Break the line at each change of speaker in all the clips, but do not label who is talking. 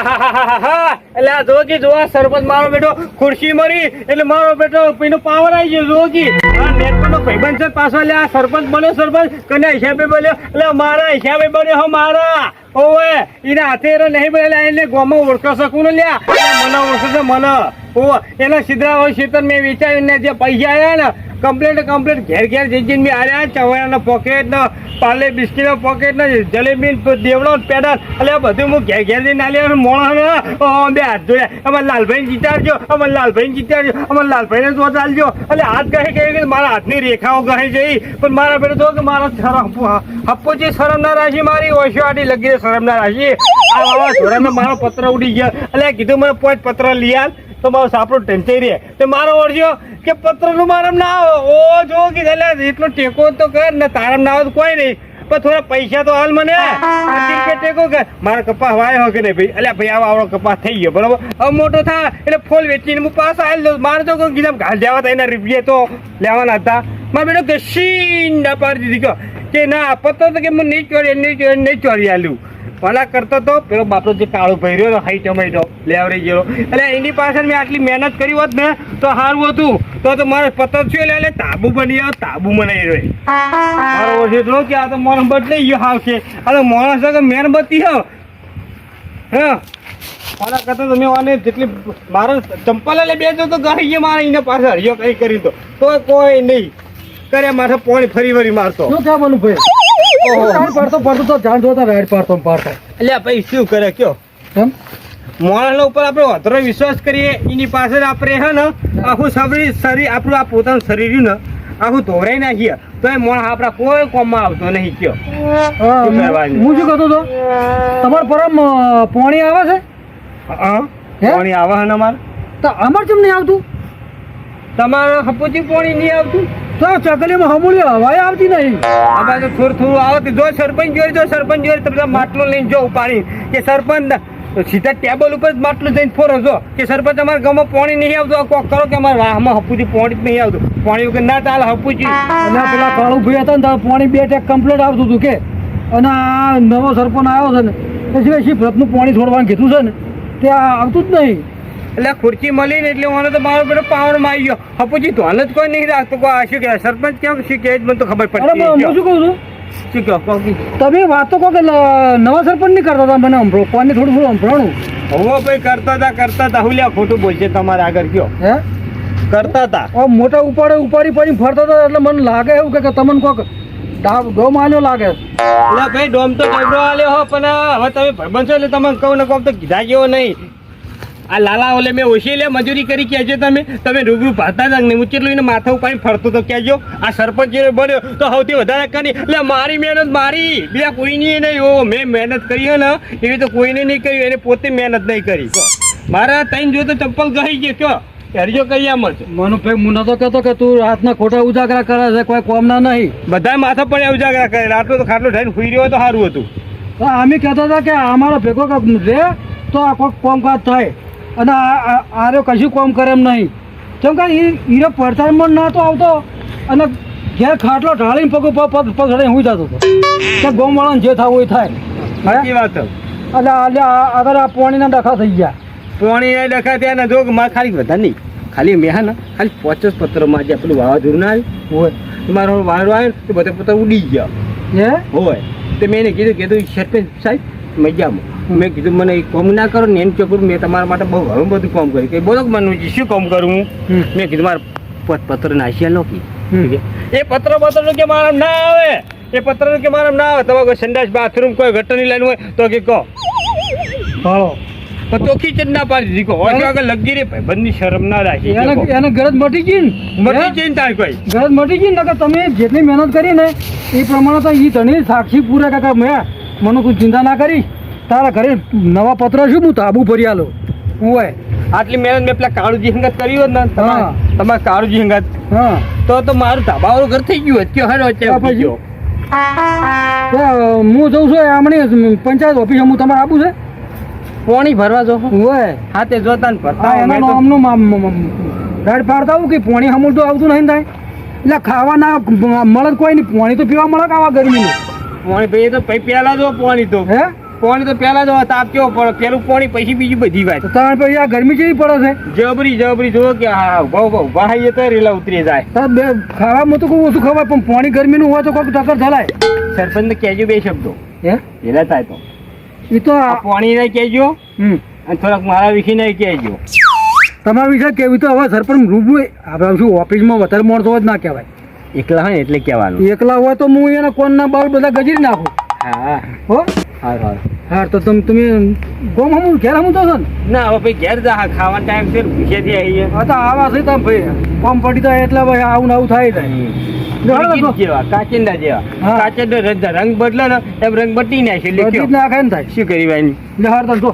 એટલે આ જોગી જોવા સરપંચ મારો બેટો ખુરશી મળી એટલે મારો બેટો પેલો પાવર આવી ગયો જોગી આ નેટનો ભાઈબંધ છે પાછો લે આ સરપંચ બન્યો સરપંચ કને હિસાબે બન્યો એટલે મારા હિસાબે બન્યો મારા ઓવે એના હાથે નહીં બનેલા એને ગોમાં ઓળખો શકું ને લ્યા મને ઓળખો છે મને ઓ એના સિદ્ધરા હોય શેતર મેં વિચારીને જે પૈસા આવ્યા ને કમ્પ્લેટ ઘેર ઘેર જઈને મેં આવ્યા ચવાયાના પોકેટ ને પાર્લે બિસ્કીટના પોકેટ ને જલેબી દેવડો પેડા એટલે બધું હું ઘેર ઘેર જઈને આલ્યા મોણા બે હાથ જોયા અમારે લાલભાઈ જીતાડજો અમારે લાલભાઈ જીતાડજો અમારે લાલભાઈને જોત આલજો એટલે હાથ કહે મારા હાથની રેખાઓ કહે જઈ પણ મારા પેલો તો કે મારા હપ્પો જે શરમ ના રાશી મારી ઓછો આટી લગી શરમ ના રાશી આ વાવાઝોડામાં મારો પત્ર ઉડી ગયો એટલે કીધું મને પોચ પત્ર લઈ આલ તો મારો સાપડો ટેન્ચાઈ રહે તો મારો ઓળખ્યો કે પત્ર નું મારમ ના આવે ઓ જો કે એટલો ટેકો તો કર ને તારમ ના આવે તો કોઈ નહીં પણ થોડા પૈસા તો હાલ મને ટેકો કર મારા કપાસ વાયો કે નહીં ભાઈ એટલે ભાઈ આવડો કપાસ થઈ ગયો બરોબર હવે મોટો થાય એટલે ફોલ વેચીને હું પાસ આવી દઉં મારે તો કોઈ કીધા ઘાલ જવા હતા એના રૂપિયા તો લેવાના હતા મારા બેટો કે સીન ના પાડી દીધી કે ના પત્ર તો કે હું નહીં ચોરી આલ્યું ભલા કરતો તો પેલો બાપરો જે કાળો ભર્યો હાઈ ટમેટો લેવરી ગયો એટલે એની પાછળ મેં આટલી મહેનત કરી હોત ને તો સારું હતું તો મારે પતર છે એટલે તાબુ બની આવ્યો તાબુ બનાવી રહ્યો મારો એટલો કે આ તો મોણ બદલાઈ ગયો હાવ છે આ તો માણસ કે મેણબત્તી હો હા મારા કરતા તમે આને જેટલી મારો ચંપલ લે બેસો તો ગઈ ગયો મારે એને પાછળ હરિયો કઈ કરી તો કોઈ નહીં કરે માથે પોણી ફરી વરી મારતો શું થવાનું ભાઈ પડતો તો જાણ જોતા રાઈડ પાડતો એટલે ભાઈ શું કરે કયો મોણા ઉપર આપણે વધરો વિશ્વાસ કરીએ એની પાસે આપણે હે ને આખું શરીર આપણું આ પોતાનું શરીર ને આખું ધોરાઈ નાખીએ તો એ મોણા આપણા કોઈ કોમમાં આવતો નહીં કયો હું શું કહેતો હતો તમારે પરમ પોણી આવે છે પોણી આવે છે ને અમારે તો અમારે કેમ નહીં આવતું તમારે હપુચી પોણી નહીં આવતું તો ચકલીમાં હમુલી હવાય આવતી નહીં આ બાજુ થોડું આવે જો સરપંચ જોઈ તમે માટલો લઈને જો પાણી કે સરપંચ સીધા ટેબલ ઉપર માટલું જઈને ફોરો છો કે સરપંચ અમારા ગામમાં પાણી નહીં આવતું કોક કરો કે અમારા વાહમાં હપુજી પાણી જ નહીં આવતું પાણી વગર ના ચાલે હપુજી અને પેલા કાળું ભાઈ હતા ને પાણી 2 ટેક કમ્પ્લીટ આવતું હતું કે અને આ નવો સરપંચ આવ્યો છે ને એ સિવાય શી વ્રતનું પાણી છોડવાનું કીધું છે ને ત્યાં આવતું જ નહીં એટલે ખુરશી મળી ને એટલે મને તો મારો પેલો પાવરમાં આવી ગયો હપુજી તો હાલ જ કોઈ નહીં રાખતો શું કે સરપંચ કેમ શું કે મને તો ખબર પડી હું શું કહું છું શું કહો તમે વાત તો કહો કે નવા સરપંચ નહીં કરતા હતા મને હંભળો કોને થોડું હંભળાણું હવે ભાઈ કરતા હતા હું લ્યા ખોટું બોલશે તમારે આગળ કયો હે કરતા હતા મોટા ઉપાડી પડી ફરતા હતા એટલે મને લાગે એવું કે તમને કોક ડોમ આલ્યો લાગે એટલે ભાઈ ડોમ તો ડબડો આલ્યો હો પણ હવે તમે ભાઈબંધ છો એટલે તમે કહું ને કહું તો કીધા જેવો નહીં આ લાલા ઓલે મેં ઓછી લે મજૂરી કરી કહેજો તમે રૂબરૂ ભાતા જ નહીં હું કેટલું એને માથા ઉપાડી ફરતો તો કહેજો આ સરપંચ બન્યો તો સૌથી વધારે કરી એટલે મારી મહેનત મારી બીજા કોઈની નહીં ઓ મેં મહેનત કરી હે ને એવી તો કોઈને નહીં કર્યું એને પોતે મહેનત નહીં કરી મારા તઈને જો તો ચપ્પલ ગઈ ગયો કયો હરિયો કરી આમ મનુ ભાઈ હું નતો કહેતો કે તું રાતના ખોટા ઉજાગરા કરે છે કોઈ કોમના નહીં બધા માથા પડ્યા ઉજાગરા કરેલા આટલો તો ખાટલો ઢાઈને સુઈ રહ્યો તો સારું હતું અમે કહેતા હતા કે અમારો ભેગો રે તો આ કોઈ કોમકાજ થાય અને આરે કશું કામ કરે એમ નહીં કેમ કે હીરો પડતાળમાં ના તો આવતો અને ઘેર ખાટલો ઢાળીને પગ હું જતો હતો કે ગોમવાળાને જે થવું એ થાય સાચી વાત એટલે આગળ આ પોણીના ડખા થઈ ગયા પોણીના ડખા ત્યાં ને જો મારે ખાલી બધા નહીં ખાલી મેં હા ને ખાલી 50 પત્રમાં જે પેલું વાવાઝોડું ના આવ્યું હોય મારો વારો આવ્યો તો બધા પત્ર ઉડી ગયા હે હોય તો મેં એને કીધું સરપંચ સાહેબ મજામાં મેં કીધું મને એ કામ ના કરો ને એમ ચોખ્ખું મેં તમારા માટે બહુ ઘણું બધું કામ કર્યું કે બોલો મનુજી શું કામ કરું હું મેં કીધું મારે પત્ર નાખ્યા નો એ પત્ર કે મારા ના આવે એ પત્ર કે મારા ના આવે તમારે કોઈ સંડાસ બાથરૂમ કોઈ ગટરની લાઈન હોય તો કે કહો હા તો ખીચ ના પાડી દીધી કહો આગળ લગી રે ભાઈ બંધી શરમ ના રાખી એને ગરજ મટી ગઈ ને તાર કોઈ ગરજ મટી ગઈ ને તમે જેટલી મહેનત કરી ને એ પ્રમાણે તો એ ધણી સાક્ષી પૂરા કાકા મેં મને કોઈ ચિંતા ના કરી તારા ઘરે નવા પત્ર શું હું તાબુ ભરી આલો હોય આટલી મહેનત મેં પેલા કાળુજી હંગાત કરી હોત ને તમારે કાળુજી હંગાત તો મારું ધાબાવાળું ઘર થઈ ગયું હતું હરો હું જઉં છું હમણાં પંચાયત ઓફિસ હું તમારે આપું છે પોણી ભરવા જો હોય હા તે જોતા ને ભરતા એનું ગાડ પાડતા આવું કે પોણી હમું તો આવતું નહીં થાય એટલે ખાવા ના મળે કોઈ નહીં પોણી તો પીવા મળે આવા ગરમીનું પોણી ભાઈ તો પહેલા જો પોણી તો હે પાણી તો પેલા જ તાપ કેવો પડે, પેલું પાણી પછી બીજી બધી વાત.
તો તાણ પછી આ ગરમી કેવી પડે છે?
જબરી જો કે હા ઉભા હાઈએ તો રેલા ઉતરી જાય.
તાર બે ખાવામાં તો કોઈ ઓછું ખવાય, પણ પાણી ગરમીનું હોય તો કોઈક ટક્કર થલાય.
સરપંચ ને કહેજો 2 શબ્દો
હે
પેલા થાય તો
એ તો
આ પાણી ને કહેજો અને થોડાક મારા વિશે ને કહેજો.
તમારા વિશે કેવી તો હવે સરપંચ રૂબરૂ આપણે શું ઓફિસમાં વધારે માણસો હોય જ ના કહેવાય.
એકલા હોય એટલે કહેવાનું.
એકલા હોય તો હું એના કોણના બાળ બધા ગજીરી નાખું.
હા
હો
હા
તો તમે ગોમ હમું ઘેર હમું તો છો ને?
ના હવે ભાઈ ઘેર જા ખાવાનો ટાઈમ છે ભૂખ્યાથી આવીએ.
હા તો આવા છે તમે ભાઈ કોમ પડી જાય એટલે ભાઈ આવું ને આવું થાય જાય.
જેવા કાચિંડા જેવા
હા.
કાચિંડો રંગ બદલે ને એમ રંગ બદલી નાખે એટલે
બધી જ નાખે ને થાય.
શું કરી ભાઈ
એટલે હાર તો જો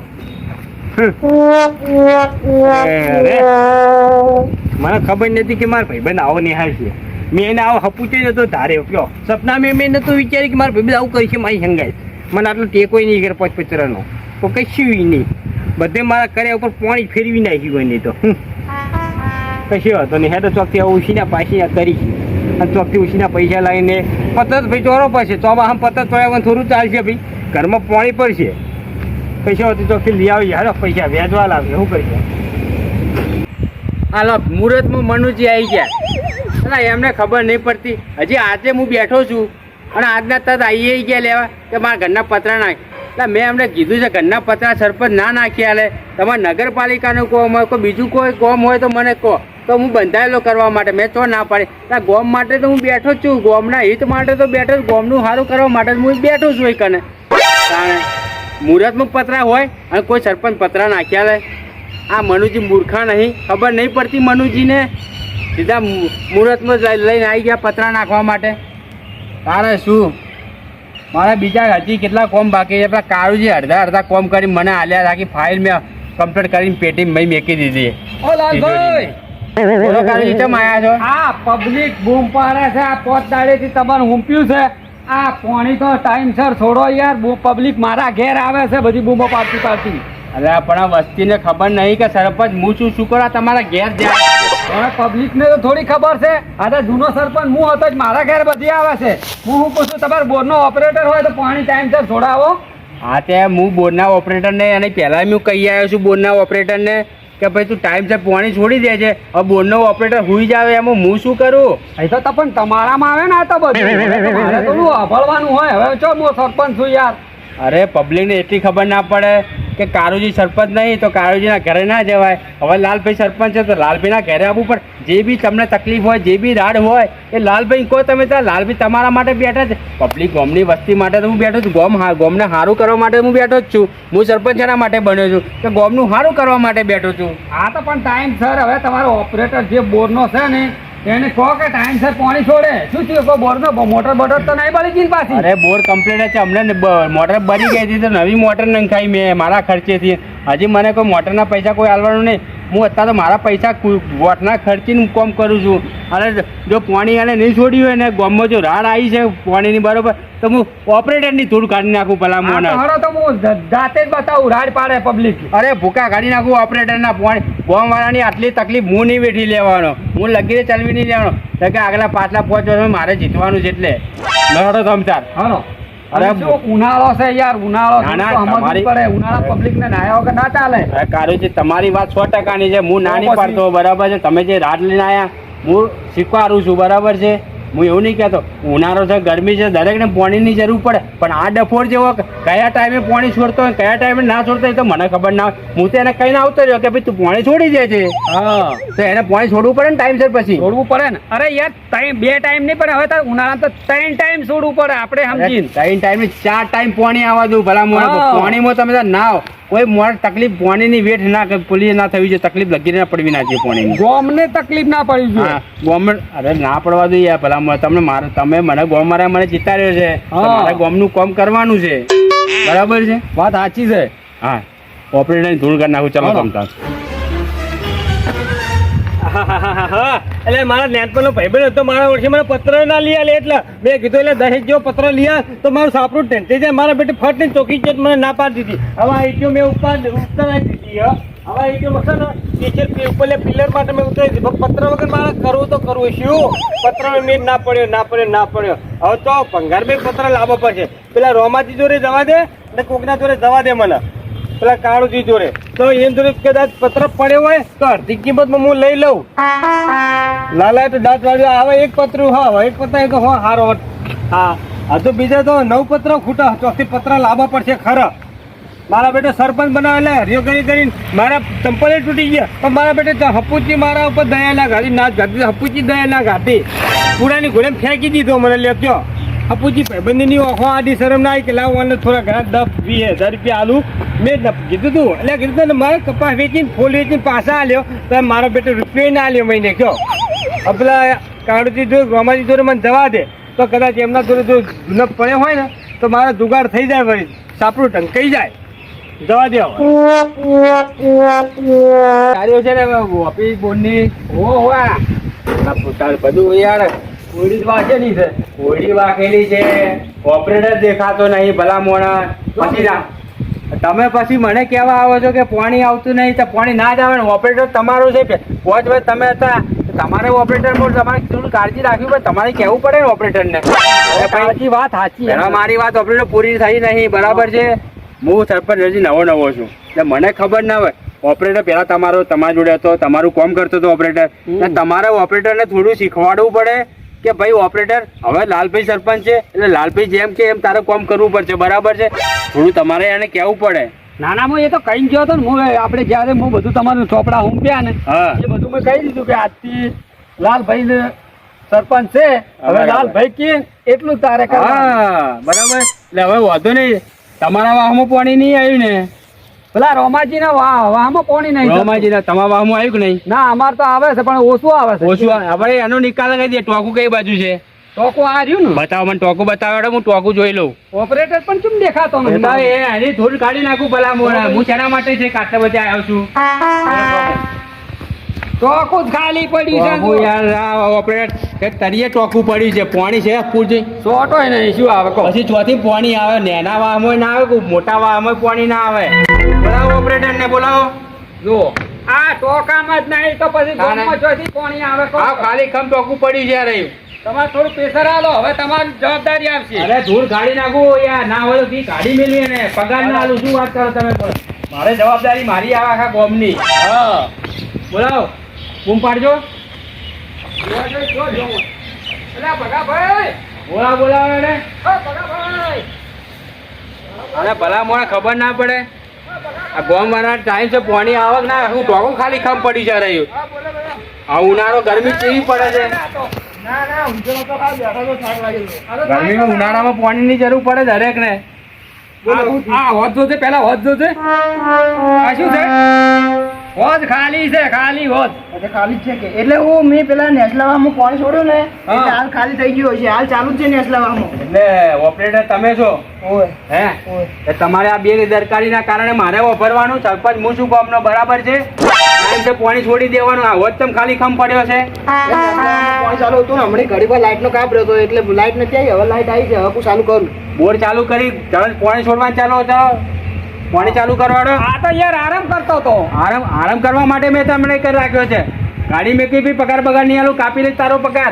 મને ખબર નથી કે મારા ભાઈબંધ આવો નિહાળ છે. મેં એને આવો હપુચે નતો ધાર્યો કયો સપના મેં નતું વિચાર્યું કે મારા ભાઈબંધ આવું કરશે મારી હંગાઈ. મને આટલો ટેકો નહીં કરે પચપચરાનો તો કશું નહીં. બધે મારા કર્યા ઉપર પાણી ફેરવી નાખ્યું હોય નહીં તો કશું હતો નહીં. હેઠળ ચોકથી ઉછીના પાછી કરી અને ચોકથી ઉછીના પૈસા લાવીને પતત ભાઈ ચોરો પડશે ચોમાં આમ પતત ચોયા થોડું ચાલશે ભાઈ ઘરમાં પાણી પડશે. પૈસા હતી ચોકથી લઈ આવી હાલો પૈસા વ્યાજવા લાવે શું કરીએ. હાલો મુહૂર્તમાં મનુજી આવી ગયા અને એમને ખબર નહીં પડતી. હજી આજે હું બેઠો છું અને આજના તરત આવી ગયા લેવા કે મારા ઘરના પતરા નાખ. એટલે મેં એમને કીધું છે ઘરના પતરા સરપંચ ના નાખી આલે. તમારે નગરપાલિકાનું કોમ હોય કોઈ બીજું કોઈ કોમ હોય તો મને કહો તો હું બંધાયેલો કરવા માટે મેં તો ના પાડી. એટલે ગોમ માટે તો હું બેઠો જ છું, ગોમના હિત માટે તો બેઠો જ, ગોમનું સારું કરવા માટે હું બેઠો છું. એ કને મુહૂર્તમાં પતરા હોય અને કોઈ સરપંચ પતરા નાખ્યા લે. આ મનુજી મૂર્ખા નહીં, ખબર નહીં પડતી મનુજીને. સીધા મુહૂર્તમાં લઈને આવી ગયા પતરા નાખવા માટે. તારે શું મારા બીજા હજી કેટલા કોમ બાકી છે. પેલા કાળુજી અડધા કોમ કરી મને આલ્યા રાખી ફાઇલ મેં કમ્પ્લીટ કરીને પેટી મેં મેકી દીધી.
ઓ લાલભાઈ
બોલો કાળુજી કેમ આવ્યા છો?
આ પબ્લિક બૂમ પાડે છે. આ 5 દાડેથી તમારે હુંપ્યું છે. આ પાણી તો ટાઈમસર છોડો યાર. પબ્લિક મારા ઘેર આવે છે બધી બૂમો પાડતી.
અરે પણ આ વસ્તીને ખબર નહીં કે સરપંચ હું શું કરો તમારા ઘેર જાય.
પબ્લિકને તો થોડી ખબર છે. આ તો જૂનો સરપંચ હું હતો જ, મારા ઘેર બધી આવે છે. હું પૂછું તમારે બોરનો ઓપરેટર હોય તો પાણી ટાઈમસર છોડાવો.
હા ત્યાં હું બોરના ઓપરેટરને અને પહેલાં હું કહી આવ્યો છું બોરના ઓપરેટરને કે ભાઈ તું ટાઈમસર પાણી છોડી દે છે. હવે બોરનો ઓપરેટર હુઈ જાવે એમાં હું શું કરું?
એ તો પણ તમારામાં આવે ને આ તો બધું મારે થોડું અભળવાનું હોય. હવે ચો હું સરપંચ છું યાર.
અરે પબ્લિકને એટલી ખબર ના પડે કે કારુજી સરપંચ નહીં તો કારુજીના ઘરે ના જવાય. હવે લાલભાઈ સરપંચ છે તો લાલભાઈના ઘરે આવવું પડે. જે બી તમને તકલીફ હોય જે બી રાડ હોય એ લાલભાઈ કહો તમે. ત્યાં લાલભાઈ તમારા માટે બેઠા છે. પબ્લિક ગોમની વસ્તી માટે તો હું બેઠો છું. ગોમને સારું કરવા માટે હું બેઠો જ છું. હું સરપંચ એના માટે બન્યો છું કે ગોમનું સારું કરવા માટે બેઠો છું.
આ તો પણ ટાઈમ સર હવે તમારો ઓપરેટર જે બોરનો છે ને એને કહો કે ટાઈમસર પાણી છોડે. શું થયું કોઈ બોરનો મોટર બોટર તો નહીં બળી ગઈ પાછી?
અરે બોર કમ્પ્લીટ છે. અમને મોટર બની ગઈ હતી તો નવી મોટર નંખાઈ મેં મારા ખર્ચેથી. હજી મને કોઈ મોટરના પૈસા કોઈ આલવાનું નહીં. હું અત્યારે તો મારા પૈસા વોટના ખર્ચીને કામ કરું છું. અને જો પાણી આને નહીં છોડ્યું હોય ને ગામમાં જો રાડ આવી છે પાણીની બરોબર તો હું ઓપરેટરની ધૂળ કાઢી નાખું પેલા મોને.
તો હું જાતે જ બતાવું રાડ પાડે પબ્લિક.
અરે ભૂકા કાઢી નાખું ઓપરેટરના પાણી. ગામવાળાની આટલી તકલીફ હું નહીં વેઠી લેવાનો, હું લગીને ચલવી નહીં લેવાનો. કે આગલા પાછલા 5 વર્ષમાં મારે જીતવાનું છે એટલે લડો તમતાર.
હાલો અરે ઉનાળો છે યાર, ઉનાળો સમજવું પડે. ઉનાળા પબ્લિક ને નાયા વગર ના ચાલે.
કારુજી તમારી વાત 100% ની છે. હું નાની પાડતો બરાબર છે. તમે જે રાડ લઈને આવ્યા હું સ્વીકારું છું બરાબર છે. હું એવું નહીં કહેતો ઉનાળો છે ગરમી છે દરેકને પાણીની જરૂર પડે. પણ આ ડફોર જેવો કયા ટાઈમે પાણી છોડતો હોય કયા ટાઈમે ના છોડતો હોય તો મને ખબર ના હોય. હું તો એને કહીને આવતો રહ્યો કે ભાઈ તું પાણી છોડી દે છે. હા તો એને પાણી છોડવું પડે ને ટાઈમસર પછી
છોડવું પડે ને. અરે યાર 2 ટાઈમ નહીં પણ હવે તો ઉનાળા તો 3 ટાઈમ છોડવું પડે. આપણે સમજીને
3 ટાઈમ 4 ટાઈમ પાણી આવવા દઉં ભલા મોડા. પાણીમાં તમે નાવ કોઈ મોડ તકલીફ પાણીની વેઠ ના પુલી ના થવી જોઈએ. તકલીફ લગીને પડવી ના જોઈએ પાણીની.
ગોમને તકલીફ ના પડવી જોઈએ.
ગોમ અરે ના પડવા દઈએ ભલા તમને તમે મને ગોમ મારા મને ચિતાર્યો છે. મારે ગોમનું કામ કરવાનું છે બરાબર છે.
વાત સાચી છે.
હા ઓપરેટર ધૂળ કરી નાખું. ચલો તમતા એટલે મારા નેનપણનો ભાઈબંધ હતો મારા વર્ષે મને પત્ર ના લઈ આલે એટલે મેં કીધું એટલે 10 જેવો પત્ર લઈ આવ તો મારું સાપરું ટેન્ટી જાય. મારા બેટે ફટ ને ચોકી છે મને ના પાડી દીધી. હવે આ મેં ઉપતા આપી દીધી. હવે એ કે મકસદ ટીચર ઉપર પિલર માટે મેં ઉતરી દીધી પણ પત્ર વગર મારે કરવું તો કરવું શું પત્ર મેં ના પડ્યો હવે તો ભંગારભાઈ પત્ર લાવવો પડશે પેલા રોમાજી જોડે જવા દે અને કોકના જોડે જવા દે મને પેલા કાળુજી જોડે તો એમ જોડે કદાચ પત્ર પડ્યો હોય તો અડધી કિંમતમાં હું લઈ લઉં લાલા તો દાંત વાળ્યો હવે એક પત્ર હા એક પત્ર તો હા હારો હા આ તો બીજા તો 9 પત્ર ખૂટા ચોથી પત્ર લાવવા પડશે ખરા મારા બેટો સરપંચ બનાવેલા હરિયો કરીને મારા ચંપલે તૂટી ગયા પણ મારા બેટે હપુચી મારા ઉપર દયા ના ઘાતી ના ઘાતી હપુચી દયા ના ઘાતી પૂરાની ઘોડે ફેંકી દીધો મને લ્યો હપુચી ભાઈબંધીની ઓખો આડી શરમ ના આવી કે લાવ મને થોડા ઘણા 10-20 હજાર રૂપિયા આલું મેં કીધું તું એટલે કીધું તું ને મારે કપાસ વેચીને ફૂલ વેચીને પાછા આલ્યો તો મારો બેટો રૂપિયા ના આલ્યો મહિને કયો પેલા કાળુજી જો રોમાજી જોડે મને જવા દે તો કદાચ એમના જોડે જો જૂનો પડ્યો હોય ને તો મારો જુગાડ થઈ જાય ભાઈ સાપડું ટંકાઈ જાય જવા દે ગાડીઓ છે ને ઓફિસ બોર્ડની બધું યાર ઓડી વાંચેલી છે ઓડી વાંકેલી છે ઓપરેટર દેખાતો નહીં ભલા મોણા પછી ના તમે પછી મને કહેવા આવો છો કે પાણી આવતું નહીં તો પાણી ના જ આવે ને ઓપરેટર તમારું છે પાંચ વર્ષ તમે હતા તમારે ઓપરેટર તમારે થોડું કાળજી રાખવી પડે તમારે કહેવું પડે ને ઓપરેટરને પછી વાત સાચી મારી વાત ઓપરેટર પૂરી થઈ નહીં બરાબર છે હું સરપંચ હજી નવો છું એટલે મને ખબર ના હોય ઓપરેટર પહેલા તમારા જોડે હતો તમારું કામ કરતો હતો ઓપરેટર તમારે ઓપરેટરને થોડું શીખવાડવું પડે કે ભાઈ ઓપરેટર હવે લાલભાઈ સરપંચ છે એટલે લાલભાઈ જેમ કે એમ તારે કામ કરવું પડશે બરાબર છે થોડું તમારે એને કહેવું પડે
નાના હું એ તો કઈ ગયો હતો ને હું આપણે જયારે હું બધું તમારું ચોપડા હુંપ્યા ને એ બધું મેં કહી દીધું કે આજથી લાલભાઈ સરપંચ છે હવે લાલભાઈ કે એટલું તારે બરાબર એટલે હવે વાંધો નહીં તમારા વાહમાં પાણી નહીં આવ્યું ને પેલા રોમાજી ના વાહમાં પાણી નહીં રોમાજી ના તમારા વાહમાં આવ્યું કે નહીં ના અમાર તો આવે છે પણ ઓછું આવે છે ઓછું હવે એનો નિકાલ કરી દે ટોકું કઈ બાજુ છે ટોકું આ રહ્યું ને બતાવો મને ટોકું બતાવો હું ટોકું જોઈ લઉં ઓપરેટર પણ કેમ દેખાતો નથી એની થોડું કાઢી નાખું ભલા મોડા હું શેના માટે છે કાટલા બચે આવ્યો છું ટોકું જ ખાલી પડ્યું છે યાર ઓપરેટર તરીએ ટોકું પડ્યું છે પાણી છે પૂરજી સોટો નહીં શું આવે પછી ચોથી પાણી આવે નેના વાહમાં ના આવે મોટા વાહમાં પાણી ના આવે બોલાવો ઓપરેટર ને બોલાવો જો આ ટોકામાં જ નહીં તો પછી ગામમાં ચોથી પાણી આવે ખાલી ખમ ટોકું પડ્યું છે રહ્યું તમારે થોડું પ્રેશર આલો હવે તમારી જવાબદારી આવશે અરે ધૂળ કાઢી નાખું યાર ના હોય તો કાઢી મેળવી ને પગાર ના આલું શું વાત કરો તમે મારે જવાબદારી મારી આવે આખા ગામની હા બોલાવો બૂમ પાડજો ભલા મોડા ખબર ના પડે આ ગોમ વાળા ટાઈમ છે પાણી આવક ના હું ટોકું ખાલી ખમ પડી જાય રહ્યું આ ઉનાળો ગરમી કેવી પડે છે ગરમીમાં ઉનાળામાં પાણીની જરૂર પડે દરેક ને હોત જોશે પેલા હોત જોશે આ શું છે હોત ખાલી છે ખાલી હોત
ખાલી છે કે એટલે હું મેં પેલા નેસલાવામાં પાણી છોડ્યું ને એટલે હાલ ખાલી થઈ ગયો છે હાલ ચાલુ જ છે નેસલાવામાં
એટલે ઓપરેટર તમે છો હે તમારે આ બેદરકારીના કારણે મારે વાપરવાનું સરપંચ હું શું કામનો બરાબર છે પાણી છોડી દેવાનું આ હોત તમ ખાલી ખમ પડ્યો છે
પાણી ચાલુ હતું ને હમણાં ઘડી પર લાઈટ નો કાપ રહ્યો હતો એટલે લાઈટ નથી આવી હવે લાઈટ આવી છે હવે હું ચાલુ કરું
બોર ચાલુ કરી પાણી છોડવાનું ચાલુ હતો પાણી ચાલુ કરવાડો આ તો યાર આરામ કરતો હતો આરામ કરવા માટે મેં તમને કરી રાખ્યો છે ગાડી મેં કઈ પગાર નહીં આલું કાપી લે તારો પગાર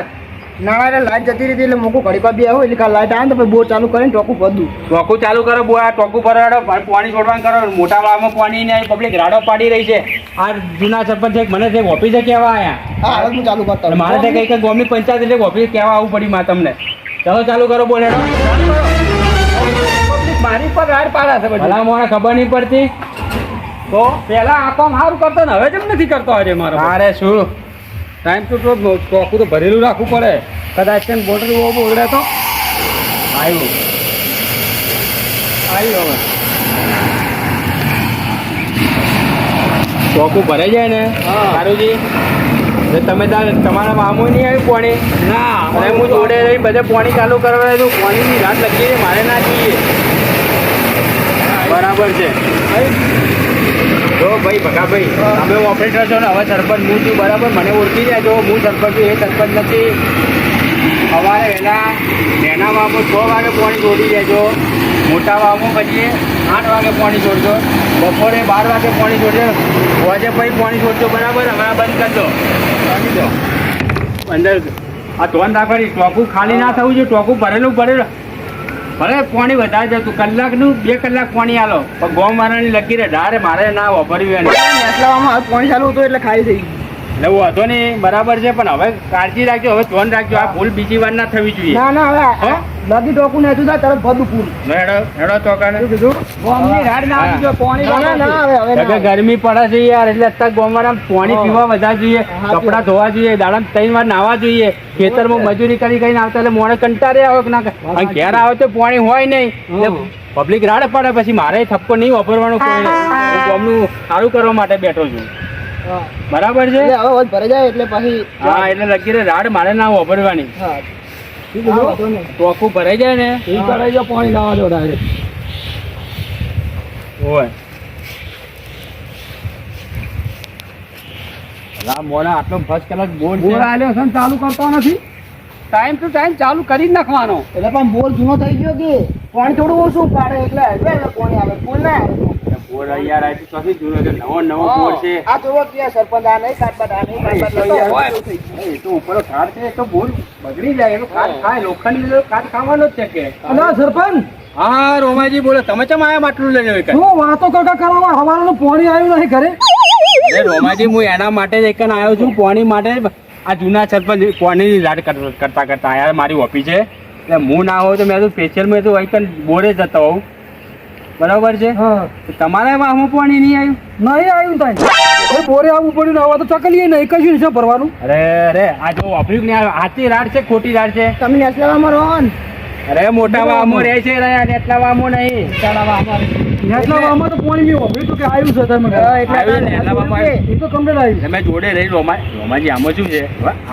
ના લાઈટ જતી રહી એટલે મૂકું ઘડી પર બી આવું એટલે લાઈટ આવે ને તો બોર ચાલુ કરીને ટોકું ભરદું
ટોકું ચાલુ કરો બોર આ ટોકું ભરાડો પાણી છોડવાનું કરો મોટા વાળામાં પાણી ને પબ્લિક રાડો પાડી રહી છે આ જૂના સરપંચ મને છે ઓફિસે કહેવા આવ્યા
હા હવે હું ચાલુ કરતો
મારે ત્યાં કઈ ગામની પંચાયત એટલે ઓફિસે કહેવા આવવું પડી માં તમને ચાલો ચાલુ કરો બોલે મારી પર રાડ પાડા છે ભલા મને ખબર નહીં પડતી તો પેલા આ કામ સારું કરતો ને હવે કેમ નથી કરતો આજે મારો અરે શું ટાઈમ ટુ ટોકું તો ભરેલું રાખવું પડે કદાચ છે બોટલ ઓગળે તો આવ્યું હવે ટોકું ભરાઈ જાય ને સારુંજી તમે તમારા મામું નહીં આવ્યું પાણી ના અને હું જોડે રહી બધે પાણી ચાલુ કરવા દઉં પાણીની રાત લગી છે મારે ના જોઈએ બરાબર છે જો ભાઈ ભગાભાઈ તમે ઓપરેટર છો ને હવે સરપંચ હું છું બરાબર મને ઓળખી જાય જો હું સરપંચ છું એ સરપંચ નથી સવારે વહેલા નેનામાં 6 વાગે પાણી છોડી દેજો
મોટા વાવમાં પછી 8 વાગે પાણી છોડજો, બપોરે 12 વાગે પાણી છોડજો, વાજે પછી પાણી છોડજો. બરાબર? હવે આ બંધ કરી દો, રાખી દો અંદર. આ ધોન રાખવાની, ટોકું ખાલી ના થવું જોઈએ, ટોકું ભરેલું ભરે પાણી વધારે જતું. કલાકનું 2 કલાક પાણી આલો, પણ ગોમ વાળાની લગી રે ઢારે મારે ના વાપરવી.
નેસલાવામાં હાલ પાણી ચાલુ હતું એટલે ખાલી થઈ ગયું.
એટલે વાંધો નહીં, બરાબર છે, પણ હવે કાળજી રાખજો, હવે ધ્યાન રાખજો. આ ભૂલ બીજી વાર ના થવી જોઈએ.
ના હવે નદી ટોકું નેતું થાય તરત બધું પૂરું.
હેડો ચોકાને
કીધું
ગોમની રાડ ના આપજો, પાણી
ના
વાળો.
હવે
કે ગરમી પડે છે યાર, એટલે અત્યારે ગોમવાળા પાણી પીવા વધારે જોઈએ, કપડા ધોવા જોઈએ, દાડા 3 વાર નાવા જોઈએ. ખેતરમાં મજૂરી કરીને આવતા એટલે મોડે કંટાળે આવે કે ના અને ઘેર આવે તો પાણી હોય નહીં, પબ્લિક રાડ પડે. પછી મારે થપ્પો નહીં વાપરવાનો કોઈ નહીં. હું ગામનું સારું કરવા માટે બેઠો છું. બરાબર છે?
એટલે હવે ભરાઈ જાય એટલે પછી
હા, એટલે લગી રે રાડ મારે ના વાપરવાની.
હા
ટોકું ભરાઈ જાય ને
ઈ કરાઈ જો પાણી લાવવા દો ડાયરેક્ટ.
હોય મોડા આટલો ફર્સ્ટ ક્લાસ બોર્ડ
બોર આલ્યો છે ને ચાલુ કરતો નથી. ટાઈમ ટુ ટાઈમ ચાલુ કરી જ નાખવાનો.
એટલે પણ બોર જૂનો થઈ ગયો કે પાણી થોડું ઓછું પાડે એટલે પાણી આવે ફૂલ ના આવે.
બોર્ડ યાર આ તો ચોથી જૂનો છે, નવો બોર્ડ છે.
આ જોવો કે સરપંચ આ નહીં કાટબાટ આ નહીં કાટબાટ
એ તો ઉપર ઝાડ છે, તો બોર્ડ બગડી જાય. એનો કાટ ખાય, લોખંડની કાટ ખાવાનો જ છે કે.
અલા સરપંચ,
હા રોમાજી બોલો, તમે ચમ આયા માટલું લઈને કઈ?
શું વાતો કરતા કરવા હવારનું પાણી આવ્યું નહીં ઘરે?
અરે રોમાજી, હું એના માટે જ એકન આવ્યો છું, પાણી માટે. આ જૂના સરપંચ પાણીની રાડ કરતા આયા મારી ઓફિસ છે, એટલે હું ના હોઉં તો મેં તો સ્પેશિયલ તો એકન બોરે જતો હોઉં. બરાબર છે?
હા,
તમારે વાહમાં પાણી નહીં આવ્યું?
નહીં આવ્યું તાઈ બોરે આવવું પડ્યું ને હવે તો ચકલીએ નહીં કશું છે ભરવાનું.
અરે આ જો વાપર્યું ને હાથી રાડ છે, ખોટી રાડ છે.
તમે નેસલાવામાં રહો ને
અરે મોટા વામો રહે છે, એટલા વામો નહીં.
એટલા વારમાં તો પાણી મેં વાપર્યું કે આવ્યું છે તમે
આવ્યું ને, એટલા વામો આવ્યું.
એ તો કમ્પ્લેટ આવ્યું.
તમે જોડે રહી રોમાજી, આમાં શું છે,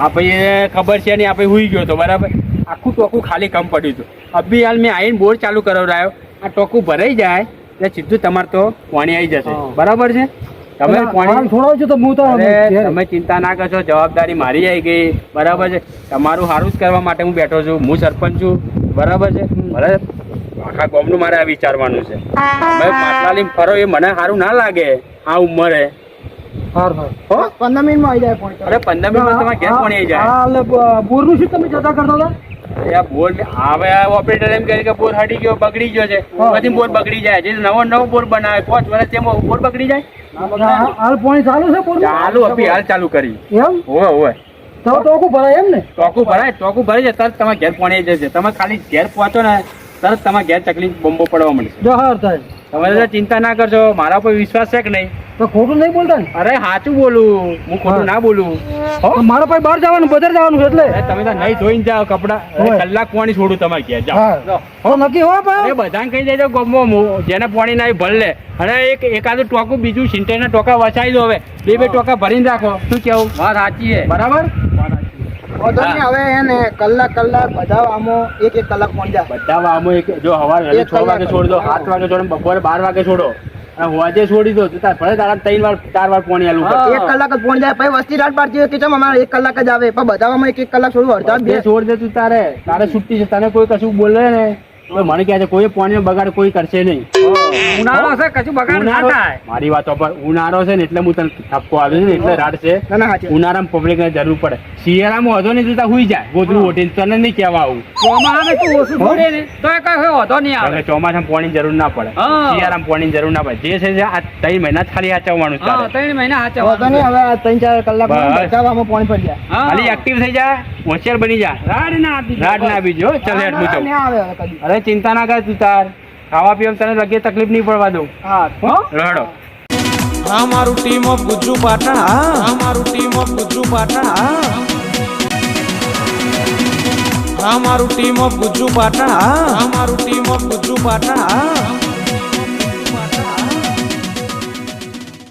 આ ભાઈ ખબર છે ને, આ ભાઈ હુઈ ગયો હતો. બરાબર? આખું ટોકું ખાલી કમ પડ્યું હતું. અભી હાલ મેં આવીને બોર ચાલુ કરાવડાયો. આ ટોકું ભરાઈ જાય એટલે સીધું તમારે તો પાણી આવી જશે. બરાબર છે? તમે પાણી
થોડો છો તો હું તો
તમે ચિંતા ના કરશો, જવાબદારી મારી આવી ગઈ. બરાબર છે? તમારું સારું જ કરવા માટે હું બેઠો છું. હું સરપંચ છું. બરાબર છે? બરાબર, આખા ગામનું મારે આ વિચારવાનું છે. તમે માટલા લઈને ફરો એ મને સારું ના લાગે આ ઉંમરે.
15 મિનિટમાં આવી જાય પાણી.
અરે 15 મિનિટમાં તમારે ઘેર પાણી આવી જાય.
બોરનું શું તમે જતા કરતા હતા?
અરે બોર હવે ઓપરેટર એમ કહે કે બોર હટી ગયો, બગડી ગયો છે. પછી બોર બગડી જાય. જે નવો બોર બનાવે 5 વર્ષ તેમાં બોર બગડી જાય.
હાલ પાણી ચાલુ છે બોર?
ચાલુ અભી હાલ ચાલુ કરી.
એમ
હોય
તો ટોકું ભરાય એમ ને?
ટોકું ભરાય તરત તમારે ઘેર પાણી આવી જશે. તમે ખાલી ઘેર પહોંચો ને તરત તમારે ઘેર તકલીફ બોમ્બો પડવા મળશે.
જહાર થાય.
તમે તો ચિંતા ના કરશો, મારા ઉપર વિશ્વાસ છે કે નહીં?
તો ખોટું નહીં બોલતા ને?
અરે સાચું બોલું, હું ખોટું ના બોલું.
તો મારા પાસે બહાર જવાનું, બજાર જવાનું છે એટલે.
અરે તમે તો નહીં ધોઈને જાઓ કપડા. કલાક પાણી છોડું તમારે ઘેર જાઓ.
હા નક્કી હો પા.
એ બધાને કહી દેજો ગમો જેને પાણી ના ભર લે. અને એકાદું ટોકું બીજું સિંટેના ટોકા વસાવી દો. હવે 2 ટોકા ભરીને રાખો. શું કેવું? વાત સાચી છે. બરાબર?
હવે એને કલાક બધા આમાં 1 કલાક પાણી જાય.
બધા વામો જો સવારે 6 વાગે છોડ દો, 7 વાગે છોડો, બપોરે 12 વાગે છોડો, અને હોજે છોડી દો. ભલે તારા 3 વાર 4 વાર પાણી આલું.
1 કલાક જ પાણી જાય. પછી વસ્તી રાત પાડતી હોય કે ચમ અમારે 1 કલાક જ આવે, પણ બધામાં 1 કલાક છોડવું અડધા
બે છોડ દે તું. તારે છુટ્ટી છે, તને કોઈ કશું બોલે ને તો મને કહે છે કોઈ પાણી બગાડ કોઈ કરશે નહીં.
ઉનાળો છે, કશું બગાડ ના થાય.
મારી વાત પર ઉનાળો છે ને એટલે હું તને ઠપકો આવ્યો છું ને એટલે રાડ છે. ઉનાળામાં પબ્લિક ને જરૂર પડે. શિયાળામાં વધો નહીં જોતા હુઈ જાય ગોદરું ઓઢીને. તને નહીં કહેવા આવું.
ચોમાસામાં તો ઓછું છોડે ને તો એ કઈ વધો નહીં આવે.
ચોમાસામાં પાણી જરૂર ના પડે, શિયાળામાં પાણી જરૂર ના પડે. જે છે આ 3 મહિના જ ખાલી સાચવવાનું છે.
3 મહિના
હવે 3-4 કલાક બચાવવામાં પાણી પડી જાય.
ખાલી એક્ટિવ થઈ જાય, હોશિયાર બની જાય. રાડ ના બીજો ચાલ હેડ હું જાઉં. અરે ચિંતા ના કર તું. તાર ખાવા પીવા તને લગે તકલીફ નહીં પડવા દઉં. રડો.
હા મારું ટીમ ઓફ ગુજ્જુ પાટણ. હા મારું ટીમ ઓફ ગુજ્જુ પાટણ. હા મારું ટીમ ઓફ ગુજ્જુ પાટણ. હા મારું ટીમ ઓફ ગુજ્જુ પાટણ.